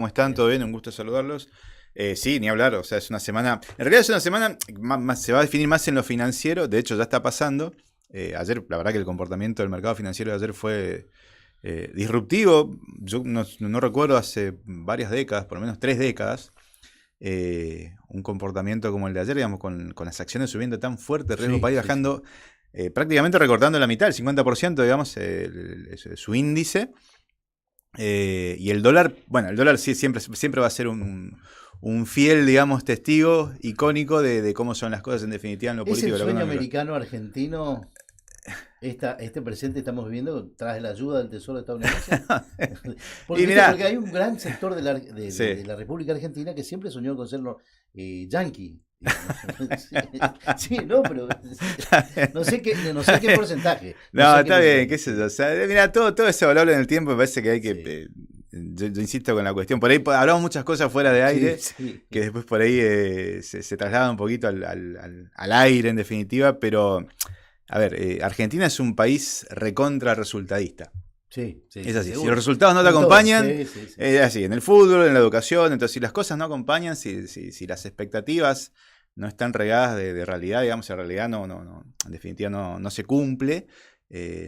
¿Cómo están? ¿Todo bien? Un gusto saludarlos. Sí, ni hablar, o sea, es una semana, en realidad es una semana, se va a definir más en lo financiero, de hecho ya está pasando. Ayer, la verdad que el comportamiento del mercado financiero de ayer fue disruptivo. Yo no recuerdo hace varias décadas, por lo menos 3 décadas, un comportamiento como el de ayer, digamos, con las acciones subiendo tan fuerte, riesgo Sí, país sí, sí. bajando prácticamente recortando la mitad, el 50%, digamos, su índice. Y el dólar, bueno, el dólar sí siempre va a ser un fiel, digamos, testigo icónico de cómo son las cosas en definitiva en lo ¿Es el político y lo sueño económico. americano-argentino este presente que estamos viviendo tras la ayuda del Tesoro estadounidense? Y Porque, ¿viste? mirá, Porque hay un gran sector de sí. la República Argentina que siempre soñó con ser yanqui, digamos. Sí, sí, no, pero no sé qué porcentaje, no No, sé qué está bien, porcentaje, qué sé yo. sí, O sea, mira, todo es evaluable en el tiempo. Me parece que hay que. sí, Yo insisto con la cuestión. Por ahí hablamos muchas cosas fuera de sí, aire, sí, que después por ahí se trasladan un poquito al aire, en definitiva. Pero, a ver, Argentina es un país recontra resultadista. sí, sí, Es sí, así. Si los seguro. resultados no te En todo, acompañan, sí, sí, sí. es así. En el fútbol, en la educación. Entonces, si las cosas no acompañan, si las expectativas no están regadas de realidad, digamos, en realidad en definitiva no se cumple.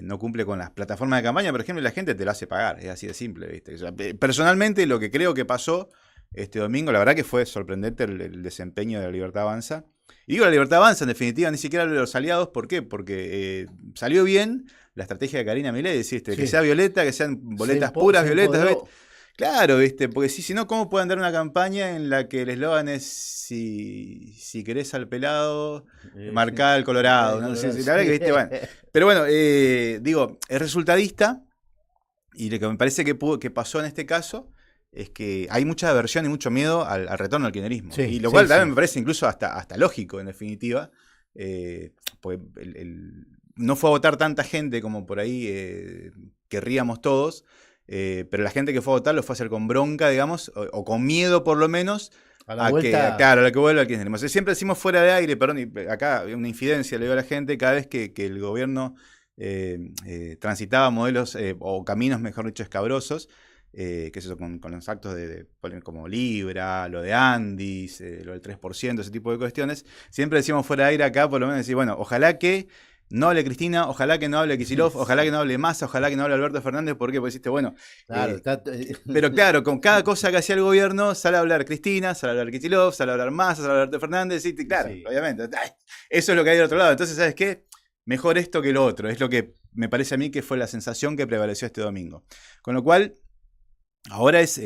No cumple con las plataformas de campaña, por ejemplo, y la gente te lo hace pagar. Es así de simple, ¿viste? O sea, personalmente, lo que creo que pasó este domingo, la verdad que fue sorprendente el desempeño de la Libertad Avanza. Y digo la Libertad Avanza, en definitiva, ni siquiera hablo de los aliados. ¿Por qué? Porque salió bien la estrategia de Karina Milei, deciste, que sea Sí, violeta, que sean boletas puras se violetas, ¿ves? empoderó. Claro, ¿viste? Porque si no, ¿cómo pueden dar una campaña en la que el eslogan es si querés al pelado, marcá al Marcá colorado? el ¿No? Sí, Colorado, sí, la verdad sí. que, ¿viste? Bueno. Pero bueno, digo, es resultadista y lo que me parece que pasó en este caso es que hay mucha aversión y mucho miedo al retorno al kirchnerismo. Y Sí, lo sí, cual también sí. me parece incluso hasta lógico, en definitiva. Porque no fue a votar tanta gente como por ahí querríamos todos. Pero la gente que fue a votar lo fue a hacer con bronca, digamos, o con miedo por lo menos, A la a que, vuelta. claro, a la que vuelva al kirchnerismo. O sea, siempre decimos fuera de aire, perdón, y acá una infidencia le digo a la gente, cada vez que el gobierno transitaba modelos o caminos, mejor dicho, escabrosos, que es eso, con los actos de poner como Libra, lo de Andis, lo del 3%, ese tipo de cuestiones, siempre decimos fuera de aire acá, por lo menos decir, bueno, ojalá que no hable Cristina, ojalá que no hable Kicillof, ojalá que Sí, no hable Massa, ojalá que no hable Alberto Fernández, ¿por qué? Porque dijiste, bueno, claro, eh, pero claro, con cada sí, cosa que hacía el gobierno, sale a hablar Cristina, sale a hablar Kicillof, sale a hablar Massa, sale a hablar Alberto Fernández, y claro, sí. obviamente, eso es lo que hay del otro lado. Entonces, ¿sabes qué? Mejor esto que lo otro, es lo que me parece a mí que fue la sensación que prevaleció este domingo. Con lo cual, ahora es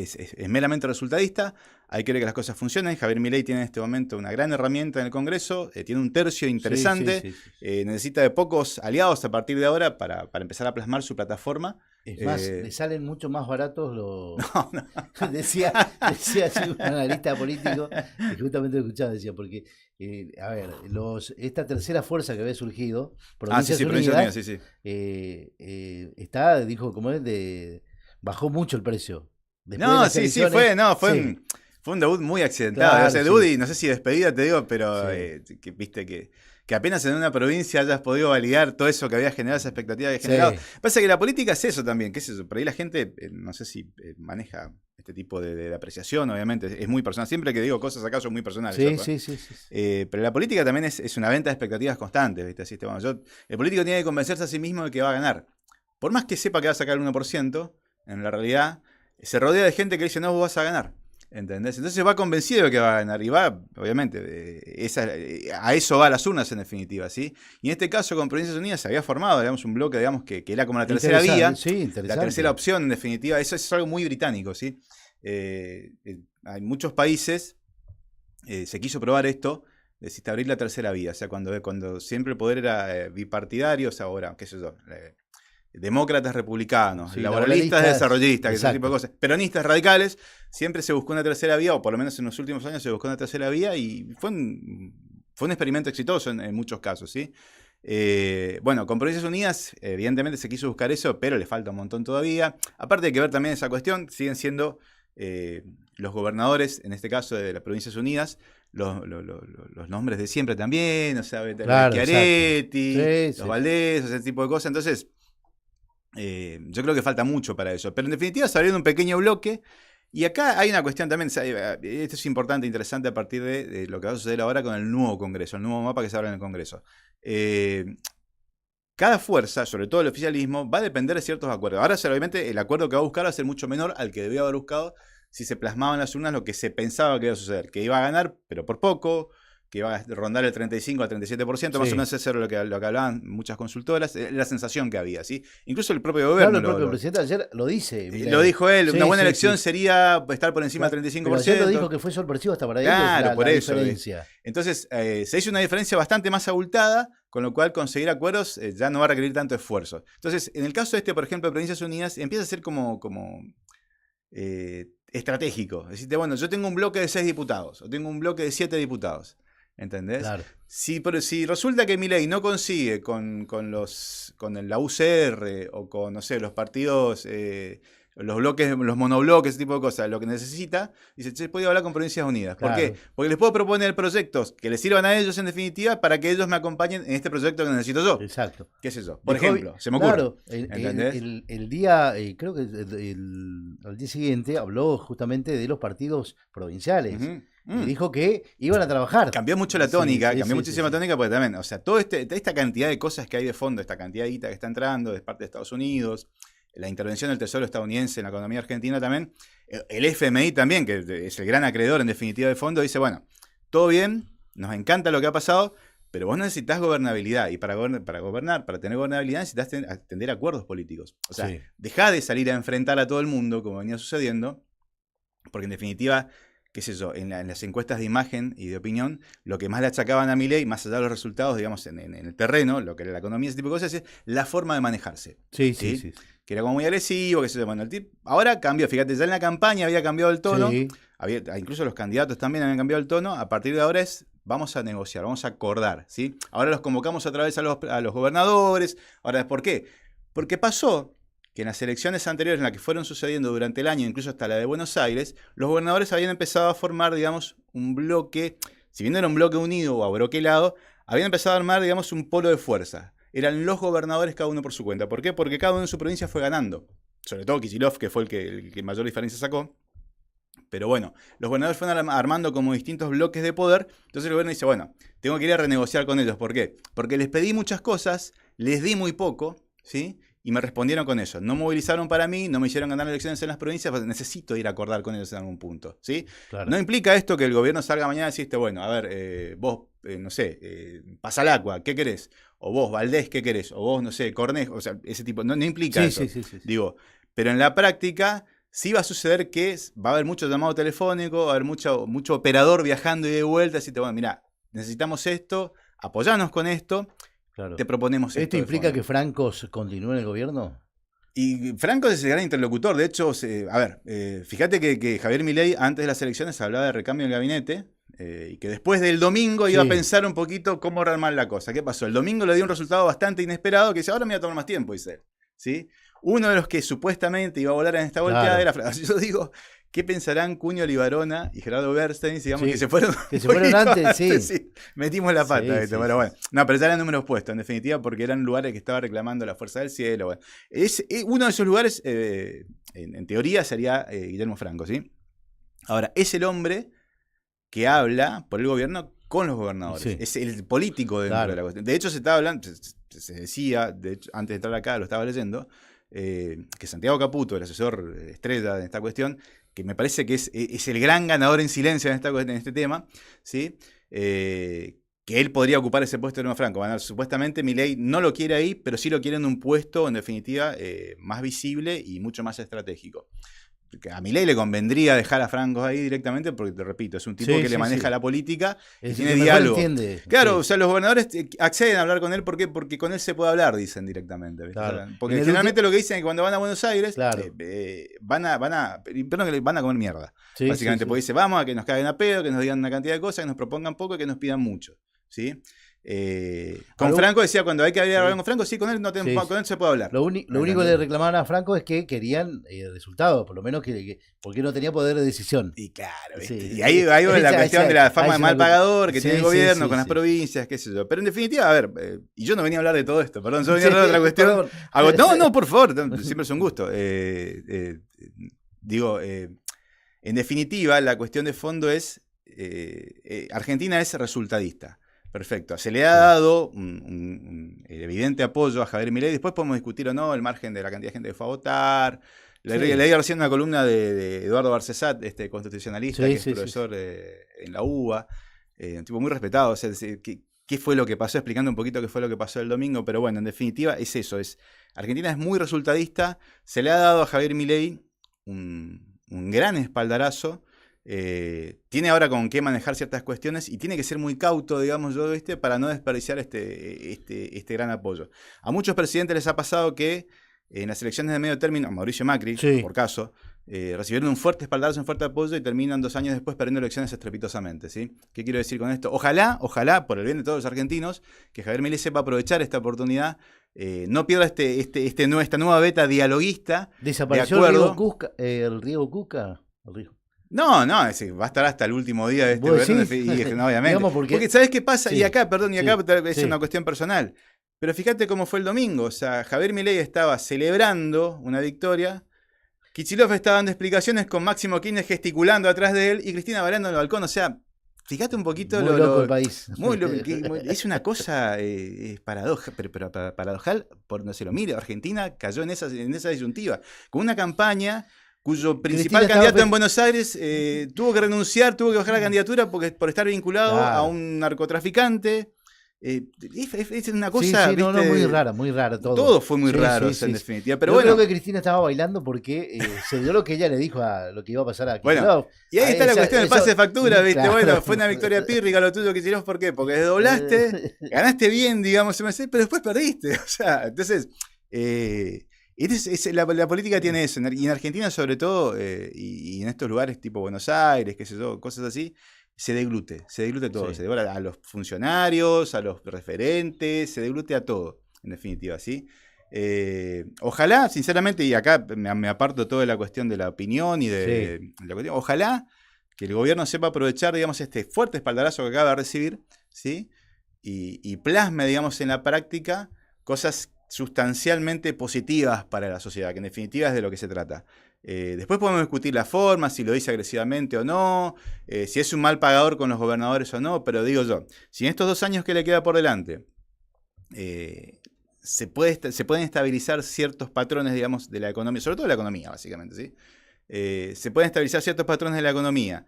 meramente resultadista, hay que ver que las cosas funcionen. Javier Milei tiene en este momento una gran herramienta en el Congreso, tiene un tercio Sí, sí, interesante, sí, sí, sí. necesita de pocos aliados a partir de ahora para empezar a plasmar su plataforma. Es más, Eh, le salen mucho más baratos no, no. decía así un analista político que justamente lo escuchaba, decía, porque, a ver, esta tercera fuerza que había surgido, Ah, sí, Provincias sí, Provincia Unida, sí, Unidas, sí. dijo, como es, bajó mucho el precio. Después de No, las sí, sí, elecciones, sí, fue un debut muy accidentado. O claro, sea, debut sí, y no sé si despedida te digo, pero sí, que, viste que apenas en una provincia hayas podido validar todo eso que había generado, esa expectativa que había generado. sí, Pasa que la política es eso también, qué es eso. Por ahí la gente, no sé si maneja este tipo de apreciación, obviamente, es muy personal. Siempre que digo cosas acá son muy personales, sí, ojo, sí, sí, sí, sí. pero la política también es una venta de expectativas constantes, ¿viste? Así, bueno, el político tiene que convencerse a sí mismo de que va a ganar. Por más que sepa que va a sacar el 1%, en la realidad se rodea de gente que dice, no, vos vas a ganar. ¿Entendés? Entonces va convencido de que va a ganar y va, obviamente, a eso va a las urnas en definitiva, ¿sí? Y en este caso con Provincias Unidas se había formado, digamos, un bloque, digamos, que era como la tercera Interesante, vía, sí, la tercera interesante. opción en definitiva. Eso es algo muy británico, ¿sí? Hay muchos países, se quiso probar esto, de abrir la tercera vía, o sea, cuando siempre el poder era bipartidario, o sea, ahora, qué sé yo, demócratas republicanos, Sí, laboralistas laboralistas, desarrollistas, que ese tipo de exacto. cosas, peronistas radicales, siempre se buscó una tercera vía, o por lo menos en los últimos años se buscó una tercera vía, y fue un experimento exitoso en muchos casos, ¿sí? Bueno, con Provincias Unidas, evidentemente se quiso buscar eso, pero le falta un montón todavía. Aparte hay que ver también esa cuestión, siguen siendo los gobernadores, en este caso de las Provincias Unidas, los nombres de siempre también, o sea, los Claro, exacto. Schiaretti, Sí, los sí, sí. Valdés, ese tipo de cosas. Entonces, yo creo que falta mucho para eso. Pero en definitiva se abrió un pequeño bloque. Y acá hay una cuestión también, esto es importante, interesante a partir de lo que va a suceder ahora con el nuevo Congreso, el nuevo mapa que se abre en el Congreso. Cada fuerza, sobre todo el oficialismo, va a depender de ciertos acuerdos. Ahora, obviamente, el acuerdo que va a buscar va a ser mucho menor al que debía haber buscado si se plasmaba en las urnas lo que se pensaba que iba a suceder. Que iba a ganar, pero por poco, que iba a rondar el 35 al 37%, más o menos eso era lo que hablaban muchas consultoras, la sensación que había, ¿sí? Incluso el propio gobierno. Claro, el propio presidente ayer lo dice. Lo dijo él, una buena elección sería estar por encima del 35%. Pero ayer lo dijo que fue sorpresivo hasta para claro, ellos por la eso. Diferencia. Entonces, se hizo una diferencia bastante más abultada, con lo cual conseguir acuerdos ya no va a requerir tanto esfuerzo. Entonces, en el caso por ejemplo, de Provincias Unidas, empieza a ser como estratégico. Decirte, bueno, yo tengo un bloque de 6 diputados, o tengo un bloque de 7 diputados. ¿Entendés? Claro. Si resulta que Milei no consigue con la UCR o con, no sé, los partidos, los bloques, los monobloques, ese tipo de cosas, lo que necesita, dice, che, puedo hablar con Provincias Unidas. ¿Por qué? Porque les puedo proponer proyectos que les sirvan a ellos en definitiva para que ellos me acompañen en este proyecto que necesito yo. Exacto. ¿Qué es eso? Por ejemplo, se me ocurre. Claro, el día, creo que al día siguiente habló justamente de los partidos provinciales. Y dijo que iban a trabajar. Cambió mucho la tónica, cambió muchísimo la tónica porque también, o sea, toda esta cantidad de cosas que hay de fondo, esta cantidad de guita que está entrando de parte de Estados Unidos, la intervención del Tesoro estadounidense en la economía argentina también, el FMI también, que es el gran acreedor en definitiva de fondo, dice, bueno, todo bien, nos encanta lo que ha pasado, pero vos necesitas gobernabilidad, y para tener gobernabilidad necesitas atender acuerdos políticos. O sea, dejá de salir a enfrentar a todo el mundo, como venía sucediendo, porque en definitiva, qué sé yo, en las encuestas de imagen y de opinión, lo que más le achacaban a Milei, más allá de los resultados, digamos, en el terreno, lo que era la economía, ese tipo de cosas, es la forma de manejarse. Sí. Que era como muy agresivo, qué sé yo. Bueno, el tipo ahora cambió, fíjate, ya en la campaña había cambiado el tono, incluso los candidatos también habían cambiado el tono, a partir de ahora vamos a negociar, vamos a acordar, ¿sí? Ahora los convocamos otra vez a los gobernadores, ahora, ¿por qué? Porque pasó que en las elecciones anteriores, en las que fueron sucediendo durante el año, incluso hasta la de Buenos Aires, los gobernadores habían empezado a formar, digamos, un bloque, si bien no era un bloque unido o abroquelado, habían empezado a armar, digamos, un polo de fuerza. Eran los gobernadores cada uno por su cuenta. ¿Por qué? Porque cada uno en su provincia fue ganando. Sobre todo Kicillof, que fue el que mayor diferencia sacó. Pero bueno, los gobernadores fueron armando como distintos bloques de poder. Entonces el gobierno dice, bueno, tengo que ir a renegociar con ellos. ¿Por qué? Porque les pedí muchas cosas, les di muy poco, ¿sí? Y me respondieron con eso. No movilizaron para mí, no me hicieron ganar elecciones en las provincias, pues necesito ir a acordar con ellos en algún punto, ¿sí? Claro. No implica esto que el gobierno salga mañana y deciste, bueno, a ver, vos, no sé, Pasalacqua, ¿qué querés? O vos, Valdés, ¿qué querés? O vos, no sé, Cornejo, o sea, ese tipo, no implica eso. Sí. Digo, pero en la práctica sí va a suceder que va a haber mucho llamado telefónico, va a haber mucho operador viajando y de vuelta, decirte, bueno, mirá, necesitamos esto, apoyanos con esto. Claro. Te proponemos ¿Esto implica que Franco continúe en el gobierno? Y Franco es el gran interlocutor. De hecho, fíjate que Javier Milei antes de las elecciones hablaba de recambio en el gabinete y que después del domingo iba a pensar un poquito cómo rearmar la cosa. ¿Qué pasó? El domingo le dio un resultado bastante inesperado que dice, ahora me voy a tomar más tiempo, dice. ¿Sí? Uno de los que supuestamente iba a volar en esta volteada era Franco. Yo digo, ¿qué pensarán Cuño Libarona y Gerardo Bernstein, digamos, que se fueron antes? Sí. Metimos la pata. Pero bueno. No, pero ya eran números puestos, en definitiva, porque eran lugares que estaba reclamando la Fuerza del Cielo. Bueno. Uno de esos lugares, en teoría, sería Guillermo Franco, ¿sí? Ahora, es el hombre que habla por el gobierno con los gobernadores. Sí. Es el político dentro de la cuestión. De hecho, se estaba hablando, se decía, de hecho, antes de entrar acá, lo estaba leyendo, que Santiago Caputo, el asesor estrella en esta cuestión, que me parece que es el gran ganador en silencio en este tema, ¿sí? Que él podría ocupar ese puesto de Guillermo Franco. Bueno, supuestamente Milei no lo quiere ahí, pero sí lo quiere en un puesto, en definitiva, más visible y mucho más estratégico. A Milei le convendría dejar a Franco ahí directamente porque, te repito, es un tipo que le maneja la política y tiene diálogo. Claro, o sea, los gobernadores acceden a hablar con él porque con él se puede hablar, dicen directamente. Claro. Porque generalmente lo que dicen es que cuando van a Buenos Aires van a comer mierda. Básicamente, porque dice, vamos a que nos caguen a pedo, que nos digan una cantidad de cosas, que nos propongan poco y que nos pidan mucho. ¿Sí? Con Franco decía, cuando hay que hablar con Franco, con él con él se puede hablar. Lo único que le reclamaban a Franco es que querían resultados, por lo menos porque no tenía poder de decisión. Y claro, y ahí va la cuestión de la fama de mal pagador que tiene el gobierno con las provincias, qué sé yo. Pero en definitiva, a ver, y yo no venía a hablar de todo esto, perdón, yo venía a hablar de otra cuestión. No, por favor, siempre es un gusto. En definitiva, la cuestión de fondo es, Argentina es resultadista. Perfecto. Se le ha dado un evidente apoyo a Javier Milei. Después podemos discutir o no el margen de la cantidad de gente que fue a votar. Leí recién una columna de Eduardo Barcesat, constitucionalista, que es profesor en la UBA, un tipo muy respetado. O sea, qué fue lo que pasó, explicando un poquito qué fue lo que pasó el domingo. Pero bueno, en definitiva es eso. Argentina es muy resultadista. Se le ha dado a Javier Milei un gran espaldarazo. Tiene ahora con qué manejar ciertas cuestiones y tiene que ser muy cauto, digamos yo, para no desperdiciar este gran apoyo. A muchos presidentes les ha pasado que en las elecciones de medio término, Mauricio Macri, por caso, recibieron un fuerte espaldarazo, un fuerte apoyo y terminan 2 años después perdiendo elecciones estrepitosamente, ¿sí? ¿Qué quiero decir con esto? Ojalá, por el bien de todos los argentinos, que Javier Milei sepa aprovechar esta oportunidad, no pierda esta nueva beta dialoguista. ¿Desapareció el Río Cuca? No, va a estar hasta el último día de este gobierno, y obviamente. Porque ¿sabes qué pasa? Y acá es una cuestión personal. Pero fíjate cómo fue el domingo. O sea, Javier Milei estaba celebrando una victoria. Kicillof estaba dando explicaciones con Máximo Kirchner gesticulando atrás de él y Cristina baleando en el balcón. O sea, fíjate un poquito muy loco el país. Es una cosa pero paradojal por donde se lo mire. Argentina cayó en esa disyuntiva. Con una campaña cuyo principal candidato en Buenos Aires tuvo que renunciar, tuvo que bajar la candidatura por estar vinculado a un narcotraficante. Es una cosa. Muy rara todo. Todo fue muy raro, en definitiva. Pero yo creo que Cristina estaba bailando porque se dio lo que ella le dijo a lo que iba a pasar a Kicillof. Bueno, y ahí está la cuestión del pase de factura, ¿viste? Claro. Bueno, fue una victoria pírrica lo tuyo, Kicillof, ¿por qué? Porque desdoblaste, ganaste bien, digamos, pero después perdiste. O sea, entonces. La política tiene eso, y en Argentina sobre todo, y en estos lugares tipo Buenos Aires, qué sé yo, cosas así, se deglute todo, se deglute a los funcionarios, a los referentes, se deglute a todo, en definitiva, ¿sí? Ojalá, sinceramente, y acá me aparto todo de la cuestión de la opinión y de la cuestión, ojalá que el gobierno sepa aprovechar, digamos, este fuerte espaldarazo que acaba de recibir, ¿sí? Y plasme, digamos, en la práctica cosas sustancialmente positivas para la sociedad, que en definitiva es de lo que se trata. Después podemos discutir la forma, si lo dice agresivamente o no, si es un mal pagador con los gobernadores o no, pero digo yo, si en estos 2 años que le queda por delante se pueden estabilizar ciertos patrones, digamos, de la economía, sobre todo de la economía, básicamente, ¿sí? Se pueden estabilizar ciertos patrones de la economía,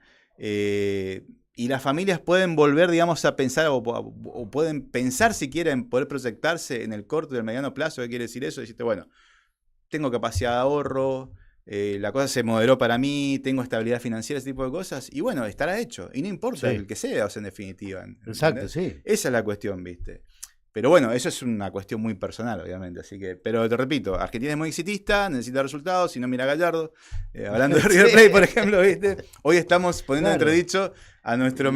y las familias pueden volver, digamos, a pensar o pueden pensar siquiera en poder proyectarse en el corto y el mediano plazo. ¿Qué quiere decir eso? Decirte, bueno, tengo capacidad de ahorro, la cosa se moderó para mí, tengo estabilidad financiera, ese tipo de cosas, y bueno, estará hecho. Y no importa el que sea, o sea, en definitiva. Exacto, ¿entendés? Esa es la cuestión, ¿viste? Pero bueno, eso es una cuestión muy personal, obviamente. Así que, pero te repito, Argentina es muy exitista, necesita resultados, si no mira a Gallardo. Hablando de River Plate, por ejemplo, ¿viste? Hoy estamos poniendo entredicho a nuestro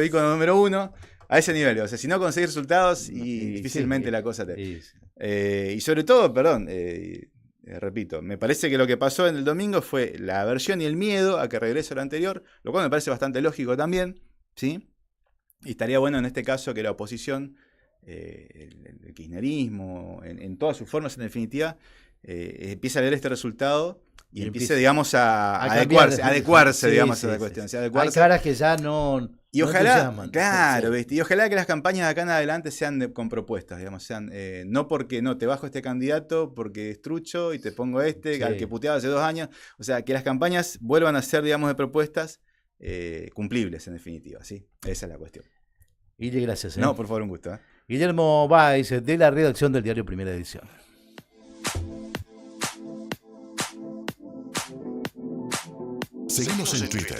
ícono número 1 a ese nivel. O sea, si no conseguís resultados, difícilmente la cosa te. Y sobre todo, repito, me parece que lo que pasó en el domingo fue la aversión y el miedo a que regrese lo anterior, lo cual me parece bastante lógico también, ¿sí? Y estaría bueno en este caso que la oposición, el kirchnerismo, en todas sus formas, en definitiva, empiece a ver este resultado y empiece, digamos, a adecuarse, digamos, a la cuestión. Hay caras que ya no. Y ojalá, claro, ¿viste? Y ojalá que las campañas de acá en adelante sean con propuestas, digamos, sean no porque no te bajo este candidato porque es trucho y te pongo al que puteaba hace 2 años. O sea, que las campañas vuelvan a ser, digamos, de propuestas cumplibles, en definitiva, ¿sí? Esa es la cuestión. Guille, gracias. No, por favor, un gusto. Guillermo Báez, de la redacción del diario Primera Edición. Seguimos en Twitter.